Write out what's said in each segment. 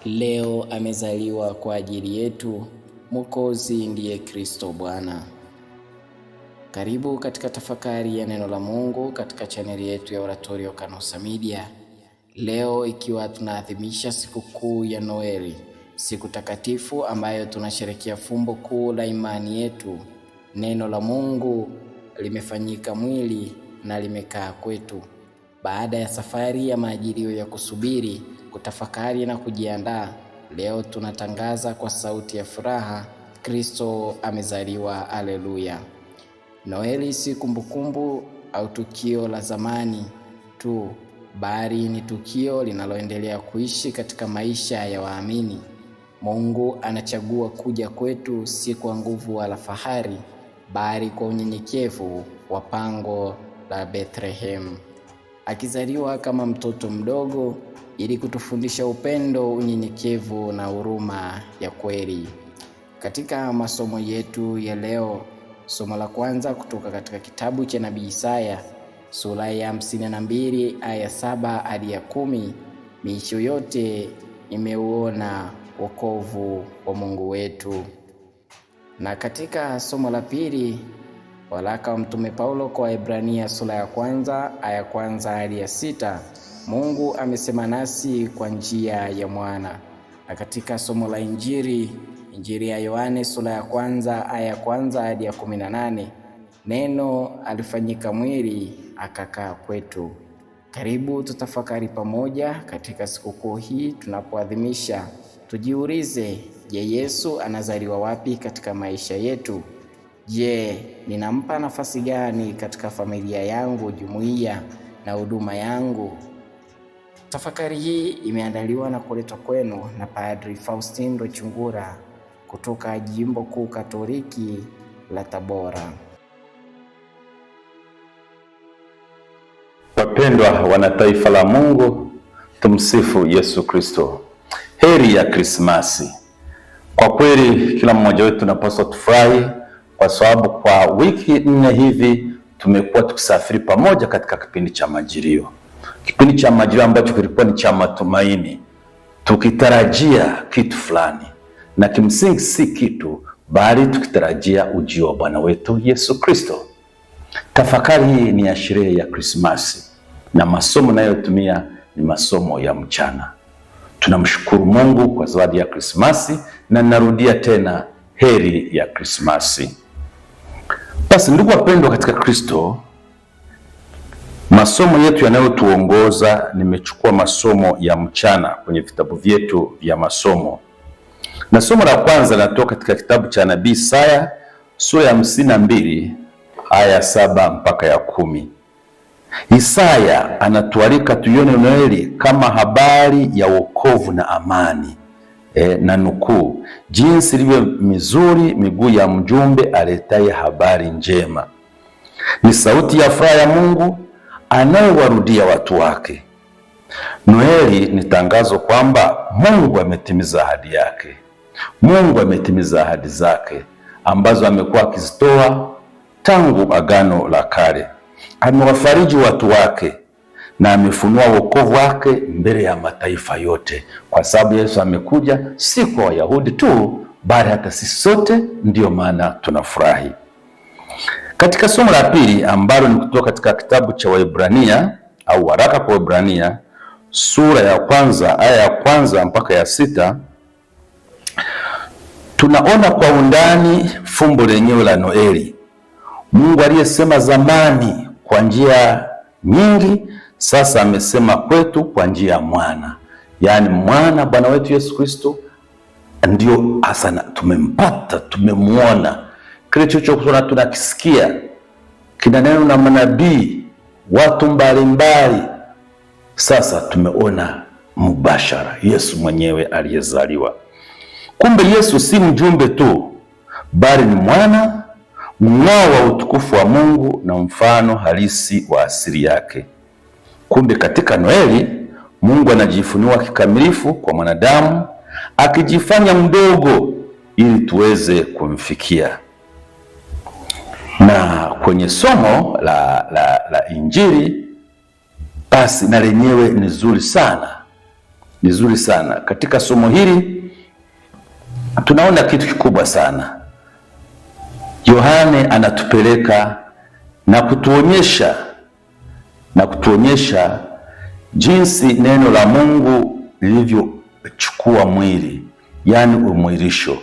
Leo amezaliwa kwa ajili yetu, Mwokozi ndiye Kristo Bwana. Karibu katika tafakari ya neno la Mungu katika chaneli yetu ya Oratorio Canosa Media. Leo ikiwa tunaadhimisha siku kuu ya Noeli, siku takatifu ambayo tunasherehekea fumbo kuu la imani yetu. Neno la Mungu limefanyika mwili na limekaa kwetu. Baada ya safari ya majilio ya kusubiri, kutafakari na kujiandaa, leo tunatangaza kwa sauti ya furaha, Kristo amezaliwa, haleluya. Noeli si kumbukumbu au tukio la zamani tu, bali ni tukio linaloendelea kuishi katika maisha ya waamini. Mungu anachagua kuja kwetu si kwa nguvu wala fahari, bali kwa unyenyekevu wa pango la Bethlehem. Akizaliwa kama mtoto mdogo ili kutufundisha upendo, unyenyekevu na huruma ya kweli. Katika masomo yetu ya leo, somo la kwanza kutoka katika kitabu cha Nabii Isaya sura ya 52 aya 7 hadi ya 10. Miisho yote imeuona wokovu wa Mungu wetu. Na katika somo la pili, waraka wa Mtume Paulo kwa Waebrania sura ya kwanza aya kwanza hadi ya 6, Mungu amesema nasi kwa njia ya mwana. Na katika somo la Injili ya Yohane sura ya kwanza aya kwanza hadi ya 18, neno alifanyika mwili akakaa kwetu. Karibu tutafakari pamoja katika sikukuu hii tunapoadhimisha. Tujiulize, je, Yesu anazaliwa wapi katika maisha yetu? Je, ninampa nafasi gani katika familia yangu, jumuiya na huduma yangu? Tafakari hii imeandaliwa na kuletwa kwenu na Padri Faustin Rwechungura kutoka Jimbo Kuu Katoliki la Tabora. Wapendwa wana taifa la Mungu, tumsifu Yesu Kristo. Heri ya Krismasi. Kwa kweli kila mmoja wetu tunapaswa tufurahi, kwa sababu kwa wiki 4 hivi tumekuwa tukisafiri pamoja katika kipindi cha Majilio. Kipindi cha Majilio ambacho kilikuwa ni cha matumaini, tukitarajia kitu fulani, na kimsingi si kitu, bali tukitarajia ujio wa Bwana wetu Yesu Kristo. Tafakari hii ni ya sherehe ya Krismasi, na masomo nayotumia ni masomo ya mchana. Tunamshukuru Mungu kwa zawadi ya Krismasi, na narudia tena, heri ya Krismasi. Basi ndugu wapendwa katika Kristo, masomo yetu yanayotuongoza, nimechukua masomo ya mchana kwenye vitabu vyetu vya masomo. Na somo la kwanza linatoka katika kitabu cha Nabii Isaya sura ya 52 aya 7 mpaka ya 10. Isaya anatualika tuione Noeli kama habari ya wokovu na amani. Na nukuu, jinsi ilivyo mizuri miguu ya mjumbe aletaye habari njema. Ni sauti ya furaha ya Mungu anayewarudia watu wake. Noeli ni tangazo kwamba Mungu ametimiza ahadi yake. Mungu ametimiza ahadi zake ambazo amekuwa akizitoa tangu Agano la Kale. Amewafariji watu wake na amefunua wokovu wake mbele ya mataifa yote, kwa sababu Yesu amekuja si kwa Wayahudi tu, bali hata sisi sote. Ndiyo maana tunafurahi. Katika somo la pili ambalo ni kutoka katika kitabu cha Waebrania au waraka kwa Waebrania sura ya kwanza aya ya kwanza mpaka ya 6, tunaona kwa undani fumbo lenyewe la Noeli. Mungu aliyesema zamani kwa njia nyingi, sasa amesema kwetu kwa njia ya mwana. Yaani mwana, Bwana wetu Yesu Kristo, ndio hasa tumempata, tumemuona. Kile chochote tunakisikia kinaneno na manabii, watu mbalimbali, sasa tumeona mubashara Yesu mwenyewe aliyezaliwa. Kumbe Yesu si mjumbe tu, bali ni mwana, mng'ao wa utukufu wa Mungu na mfano halisi wa asili yake. Kumbe katika Noeli, Mungu anajifunua kikamilifu kwa mwanadamu, akijifanya mdogo ili tuweze kumfikia. Na kwenye somo la Injili, basi na lenyewe ni zuri sana. vizuri sana. Katika somo hili tunaona kitu kikubwa sana. Yohane anatupeleka na kutuonyesha jinsi neno la Mungu lilivyochukua mwili, yaani umwilisho.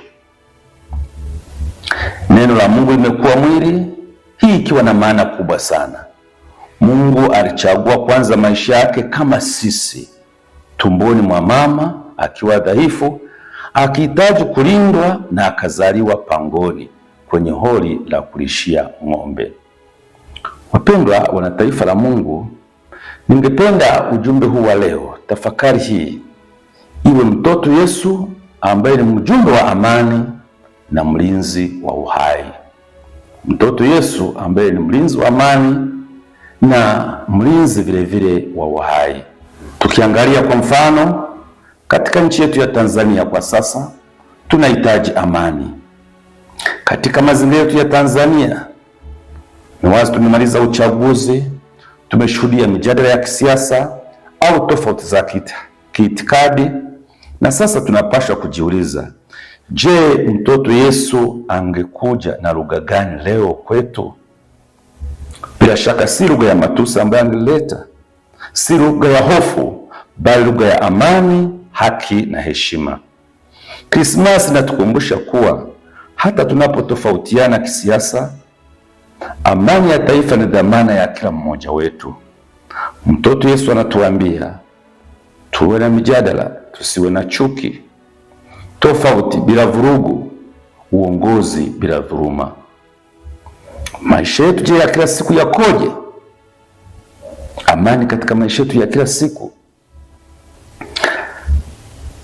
Neno la Mungu limekuwa mwili, hii ikiwa na maana kubwa sana. Mungu alichagua kwanza maisha yake kama sisi, tumboni mwa mama akiwa dhaifu, akihitaji kulindwa, na akazaliwa pangoni kwenye hori la kulishia ng'ombe. Wapendwa wana taifa la Mungu, ningependa ujumbe huu wa leo, tafakari hii, iwe mtoto Yesu ambaye ni mjumbe wa amani na mlinzi wa uhai. Mtoto Yesu ambaye ni mlinzi wa amani na mlinzi vile vile wa uhai. Tukiangalia kwa mfano katika nchi yetu ya Tanzania kwa sasa, tunahitaji amani. Katika mazingira yetu ya Tanzania, ni wazi tumemaliza uchaguzi, tumeshuhudia mijadala ya kisiasa au tofauti za kiitikadi, na sasa tunapaswa kujiuliza, je, mtoto Yesu angekuja na lugha gani leo kwetu? Bila shaka si lugha ya matusi ambayo angeleta, si lugha ya hofu, bali lugha ya amani, haki na heshima. Krismasi inatukumbusha kuwa hata tunapotofautiana kisiasa, amani ya taifa ni dhamana ya kila mmoja wetu. Mtoto Yesu anatuambia tuwe na mijadala, tusiwe na chuki, tofauti bila vurugu, uongozi bila dhuluma. Maisha yetu je, ya kila siku yakoje? Amani katika maisha yetu ya kila siku.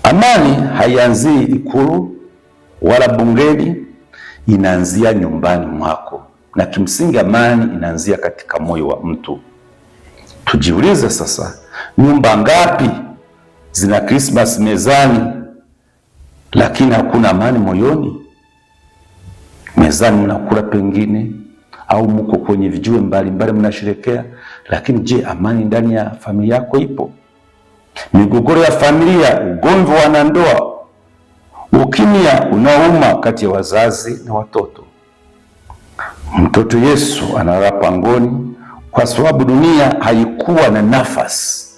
Amani haianzii Ikulu wala bungeni, inaanzia nyumbani mwako, na kimsingi amani inaanzia katika moyo wa mtu. Tujiulize sasa, nyumba ngapi zina Christmas mezani lakini hakuna amani moyoni? Mezani mnakula pengine, au mko kwenye vijiwe mbalimbali mnasherekea, lakini je, amani ndani ya familia yako ipo? Migogoro ya familia, ugomvi wa wanandoa, ukimya unaouma kati ya wazazi na watoto. Mtoto Yesu analala pangoni kwa sababu dunia haikuwa na nafasi.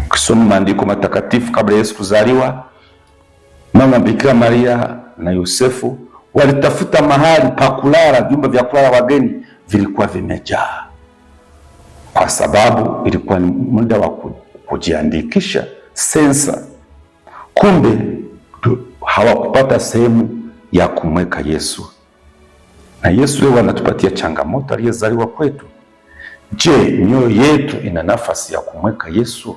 Kusoma maandiko matakatifu, kabla Yesu kuzaliwa, mama Bikira Maria na Yosefu walitafuta mahali pa kulala. Vyumba vya kulala wageni vilikuwa vimejaa, kwa sababu ilikuwa ni muda wa kujiandikisha sensa. Kumbe hawakupata sehemu ya kumweka Yesu. Na Yesu leo anatupatia changamoto, aliyezaliwa kwetu. Je, mioyo yetu ina nafasi ya kumweka Yesu?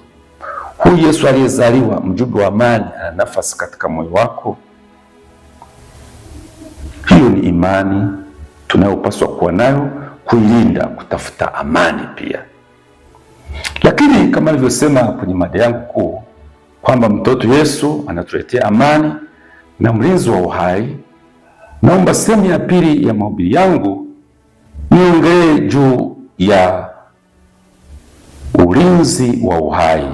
Huyu Yesu aliyezaliwa, mjumbe wa amani, ana nafasi katika moyo wako? Hiyo ni imani tunayopaswa kuwa nayo, kuilinda, kutafuta amani pia. Lakini kama nilivyosema kwenye mada yangu kuu kwamba mtoto Yesu anatuletea amani na mlinzi wa uhai, naomba sehemu ya pili ya mahubiri yangu niongelee juu ya ulinzi wa uhai,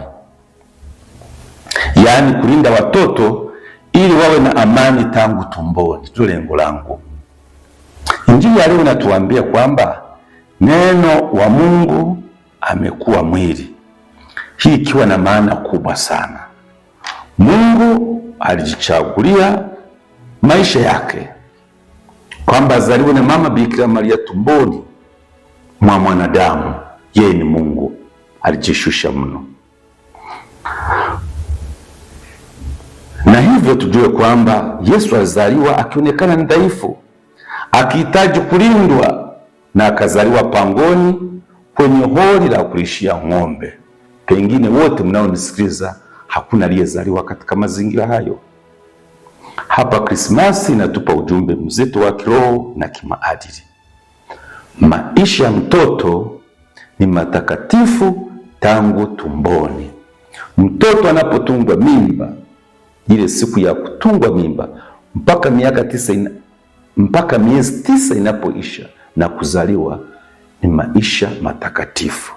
yaani kulinda watoto ili wawe na amani tangu tumboni. Ndio lengo langu. Injili ya leo inatuambia kwamba neno wa Mungu amekuwa mwili, hii ikiwa na maana kubwa sana. Mungu alijichagulia maisha yake kwamba azaliwe na mama Bikira Maria tumboni mwa mwanadamu. Yeye ni Mungu, alijishusha mno, na hivyo tujue kwamba Yesu alizaliwa akionekana ni dhaifu, akihitaji kulindwa, na akazaliwa pangoni kwenye hori la kulishia ng'ombe. Pengine wote mnaonisikiliza hakuna aliyezaliwa katika mazingira hayo. Hapa Krismasi inatupa ujumbe mzito wa kiroho na kimaadili. Maisha ya mtoto ni matakatifu tangu tumboni. Mtoto anapotungwa mimba, ile siku ya kutungwa mimba mpaka miezi 9 inapoisha na kuzaliwa, ni maisha matakatifu.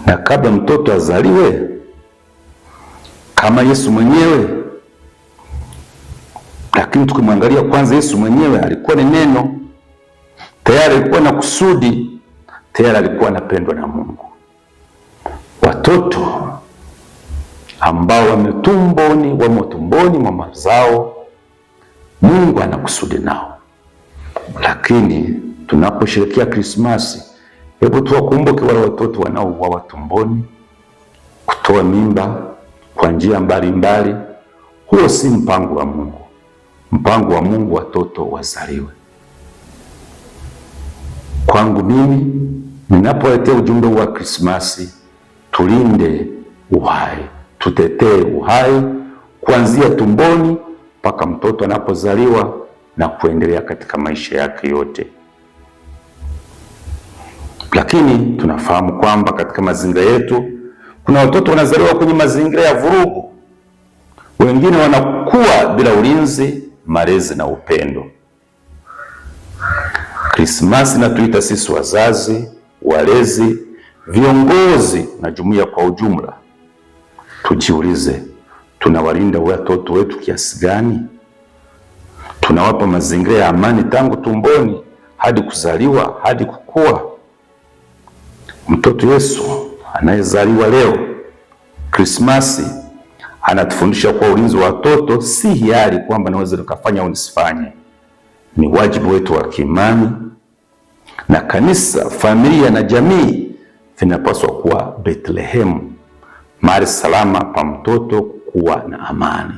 na kabla mtoto azaliwe, kama Yesu mwenyewe. Lakini tukimwangalia kwanza, Yesu mwenyewe alikuwa ni neno, tayari alikuwa na kusudi, tayari alikuwa anapendwa na Mungu. Watoto ambao wamo tumboni mwa mama zao, Mungu ana kusudi nao. Lakini tunaposherehekea Krismasi, hebu tuwakumbuke wale watoto wanaouawa tumboni, kutoa mimba kwa njia mbalimbali. Huo si mpango wa Mungu. Mpango wa Mungu watoto wazaliwe. Kwangu mimi, ninapoletea ujumbe wa Krismasi, tulinde uhai, tutetee uhai kuanzia tumboni mpaka mtoto anapozaliwa na kuendelea katika maisha yake yote. Lakini tunafahamu kwamba katika mazingira yetu kuna watoto wanazaliwa kwenye mazingira ya vurugu, wengine wanakuwa bila ulinzi, malezi na upendo. Krismasi inatuita sisi wazazi, walezi, viongozi na jumuiya kwa ujumla tujiulize, tunawalinda watoto wetu kiasi gani? Tunawapa mazingira ya amani tangu tumboni hadi kuzaliwa hadi kukua? Mtoto Yesu anayezaliwa leo Krismasi anatufundisha kwa ulinzi wa watoto si hiari, kwamba naweza nikafanya au nisifanye. Ni wajibu wetu wa kiimani, na kanisa, familia na jamii vinapaswa kuwa Bethlehem, mahali salama pa mtoto kuwa na amani.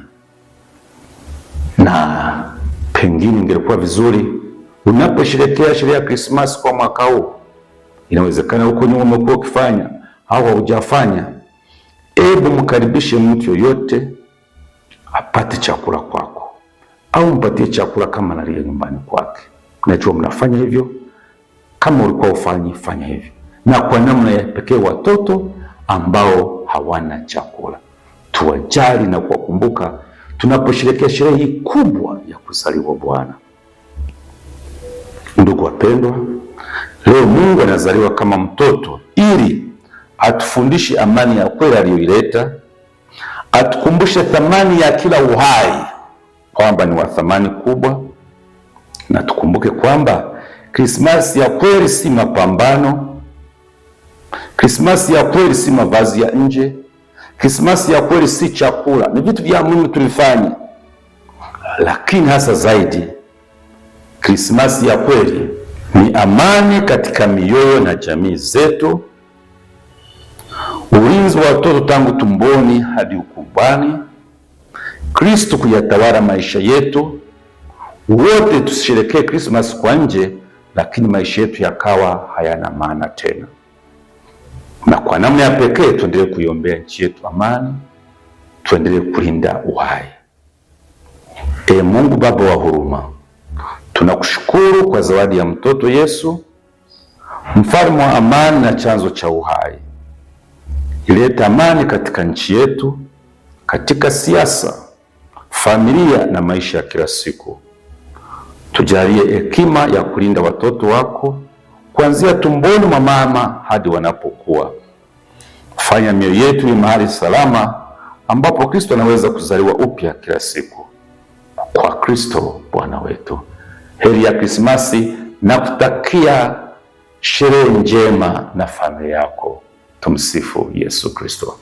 Na pengine ingekuwa vizuri unaposherehekea sherehe ya Krismasi kwa mwaka huu, inawezekana huko nyuma umekuwa ukifanya au hujafanya, hebu mkaribishe mtu yoyote apate chakula kwako, au mpatie chakula kama analia nyumbani kwake. Najua mnafanya hivyo. Kama ulikuwa ufanyi, fanya hivyo, na kwa namna ya pekee watoto ambao hawana chakula tuwajali na kuwakumbuka tunaposherehekea sherehe hii kubwa ya kuzaliwa Bwana. Ndugu wapendwa, leo Mungu anazaliwa kama mtoto ili atufundishe amani ya kweli aliyoileta, atukumbushe thamani ya kila uhai kwamba ni wa thamani kubwa, na tukumbuke kwamba Krismasi ya kweli si mapambano, Krismasi ya kweli si mavazi ya nje, Krismasi ya kweli si chakula. Ni vitu vya muhimu tulifanya, lakini hasa zaidi Krismasi ya kweli ni amani katika mioyo na jamii zetu, ulinzi wa watoto tangu tumboni hadi ukubwani, Kristo kuyatawala maisha yetu. Wote tusherekee Krismasi kwa nje, lakini maisha yetu yakawa hayana maana tena. Na kwa namna ya pekee tuendelee kuiombea nchi yetu amani, tuendelee kulinda uhai. Mungu Baba wa huruma, tunakushukuru kwa zawadi ya mtoto Yesu, mfalme wa amani na chanzo cha uhai. Ileta amani katika nchi yetu, katika siasa, familia na maisha ya kila siku. Tujalie hekima ya kulinda watoto wako kuanzia tumboni mwa mama hadi wanapokuwa. Fanya mioyo yetu ni mahali salama ambapo Kristo anaweza kuzaliwa upya kila siku. Kwa Kristo Bwana wetu. Heri ya Krismasi na kutakia sherehe njema na familia yako. Tumsifu Yesu Kristo.